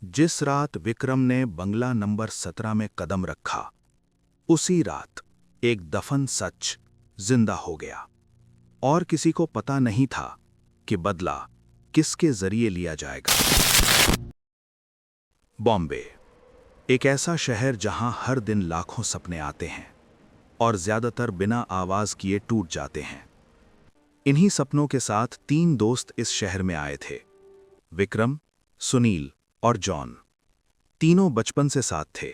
जिस रात विक्रम ने बंगला नंबर 17 में कदम रखा, उसी रात एक दफन सच जिंदा हो गया और किसी को पता नहीं था कि बदला किसके जरिए लिया जाएगा। बॉम्बे, एक ऐसा शहर जहां हर दिन लाखों सपने आते हैं और ज्यादातर बिना आवाज किए टूट जाते हैं। इन्हीं सपनों के साथ 3 दोस्त इस शहर में आए थे, विक्रम, सुनील और जॉन। तीनों बचपन से साथ थे,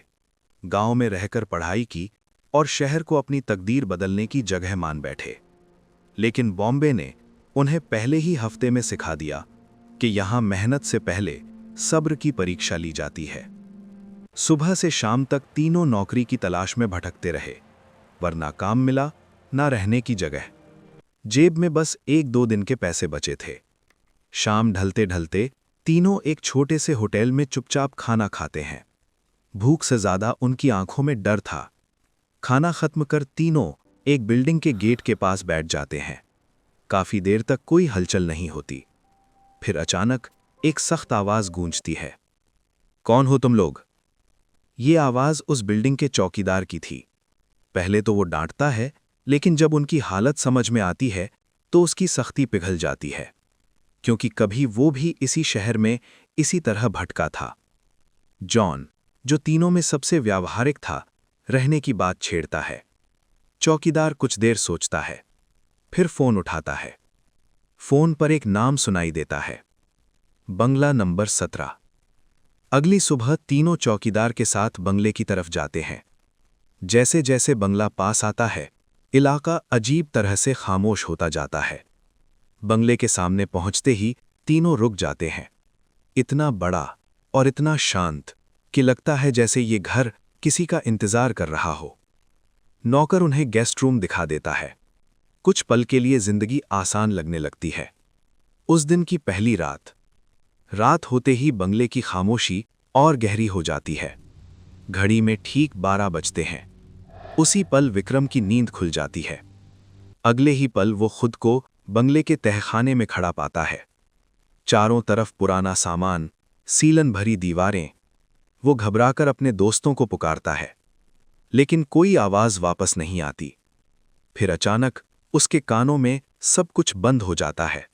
गांव में रहकर पढ़ाई की और शहर को अपनी तकदीर बदलने की जगह मान बैठे। लेकिन बॉम्बे ने उन्हें पहले ही हफ्ते में सिखा दिया कि यहां मेहनत से पहले सब्र की परीक्षा ली जाती है। सुबह से शाम तक तीनों नौकरी की तलाश में भटकते रहे, वरना काम मिला ना रहने की जगह। जेब में बस 1-2 दिन के पैसे बचे थे। शाम ढलते ढलते तीनों एक छोटे से होटल में चुपचाप खाना खाते हैं। भूख से ज्यादा उनकी आंखों में डर था। खाना खत्म कर तीनों एक बिल्डिंग के गेट के पास बैठ जाते हैं। काफी देर तक कोई हलचल नहीं होती। फिर अचानक एक सख्त आवाज गूंजती है। कौन हो तुम लोग? ये आवाज उस बिल्डिंग के चौकीदार की थी। पहले तो वो डांटता है, लेकिन जब उनकी हालत समझ में आती है तो उसकी सख्ती पिघल जाती है, क्योंकि कभी वो भी इसी शहर में इसी तरह भटका था। जॉन, जो तीनों में सबसे व्यावहारिक था, रहने की बात छेड़ता है। चौकीदार कुछ देर सोचता है, फिर फोन उठाता है। फोन पर एक नाम सुनाई देता है, बंगला नंबर 17। अगली सुबह तीनों चौकीदार के साथ बंगले की तरफ जाते हैं। जैसे जैसे बंगला पास आता है, इलाका अजीब तरह से खामोश होता जाता है। बंगले के सामने पहुंचते ही तीनों रुक जाते हैं। इतना बड़ा और इतना शांत कि लगता है जैसे ये घर किसी का इंतजार कर रहा हो। नौकर उन्हें गेस्ट रूम दिखा देता है। कुछ पल के लिए जिंदगी आसान लगने लगती है। उस दिन की पहली रात होते ही बंगले की खामोशी और गहरी हो जाती है। घड़ी में ठीक 12 बजते हैं। उसी पल विक्रम की नींद खुल जाती है। अगले ही पल वो खुद को बंगले के तहखाने में खड़ा पाता है। चारों तरफ पुराना सामान, सीलन भरी दीवारें। वो घबराकर अपने दोस्तों को पुकारता है, लेकिन कोई आवाज वापस नहीं आती। फिर अचानक उसके कानों में सब कुछ बंद हो जाता है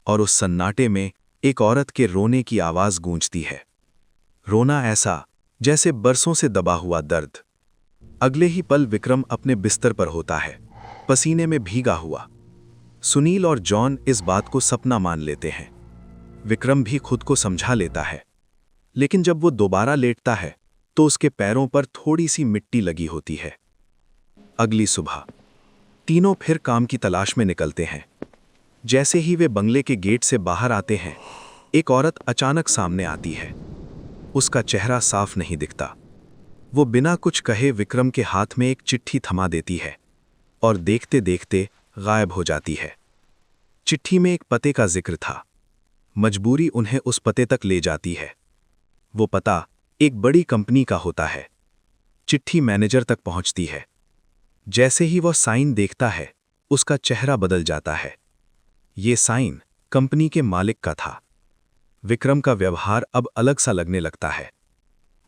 और उस सन्नाटे में एक औरत के रोने की आवाज गूंजती है। रोना ऐसा जैसे बरसों से दबा हुआ दर्द। अगले ही पल विक्रम अपने बिस्तर पर होता है, पसीने में भीगा हुआ। सुनील और जॉन इस बात को सपना मान लेते हैं। विक्रम भी खुद को समझा लेता है, लेकिन जब वो दोबारा लेटता है तो उसके पैरों पर थोड़ी सी मिट्टी लगी होती है। अगली सुबह तीनों फिर काम की तलाश में निकलते हैं। जैसे ही वे बंगले के गेट से बाहर आते हैं, एक औरत अचानक सामने आती है। उसका चेहरा साफ नहीं दिखता। वो बिना कुछ कहे विक्रम के हाथ में एक चिट्ठी थमा देती है और देखते देखते गायब हो जाती है। चिट्ठी में एक पते का जिक्र था। मजबूरी उन्हें उस पते तक ले जाती है। वो पता एक बड़ी कंपनी का होता है। चिट्ठी मैनेजर तक पहुंचती है। जैसे ही वह साइन देखता है, उसका चेहरा बदल जाता है। ये साइन कंपनी के मालिक का था। विक्रम का व्यवहार अब अलग सा लगने लगता है।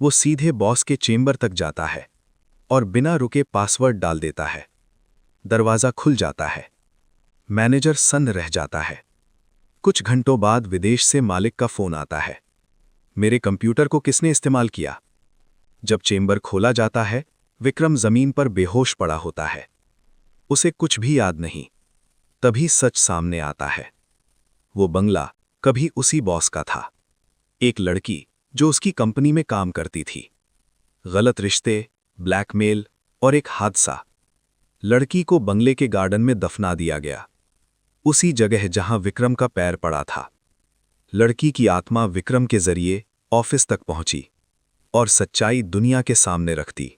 वो सीधे बॉस के चेंबर तक जाता है और बिना रुके पासवर्ड डाल देता है। दरवाजा खुल जाता है। मैनेजर सन्न रह जाता है। कुछ घंटों बाद विदेश से मालिक का फोन आता है। मेरे कंप्यूटर को किसने इस्तेमाल किया? जब चेंबर खोला जाता है, विक्रम जमीन पर बेहोश पड़ा होता है। उसे कुछ भी याद नहीं। तभी सच सामने आता है। वो बंगला कभी उसी बॉस का था। एक लड़की जो उसकी कंपनी में काम करती थी। गलत रिश्ते, ब्लैकमेल और एक हादसा। लड़की को बंगले के गार्डन में दफना दिया गया, उसी जगह जहां विक्रम का पैर पड़ा था। लड़की की आत्मा विक्रम के जरिए ऑफिस तक पहुंची और सच्चाई दुनिया के सामने रख दी।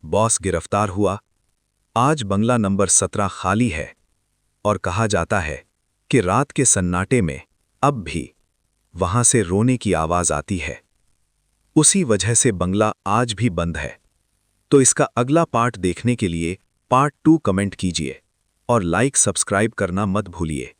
बॉस गिरफ्तार हुआ। आज बंगला नंबर 17 खाली है और कहा जाता है कि रात के सन्नाटे में अब भी वहां से रोने की आवाज आती है। उसी वजह से बंगला आज भी बंद है। तो इसका अगला पार्ट देखने के लिए पार्ट 2 कमेंट कीजिए और लाइक सब्सक्राइब करना मत भूलिए।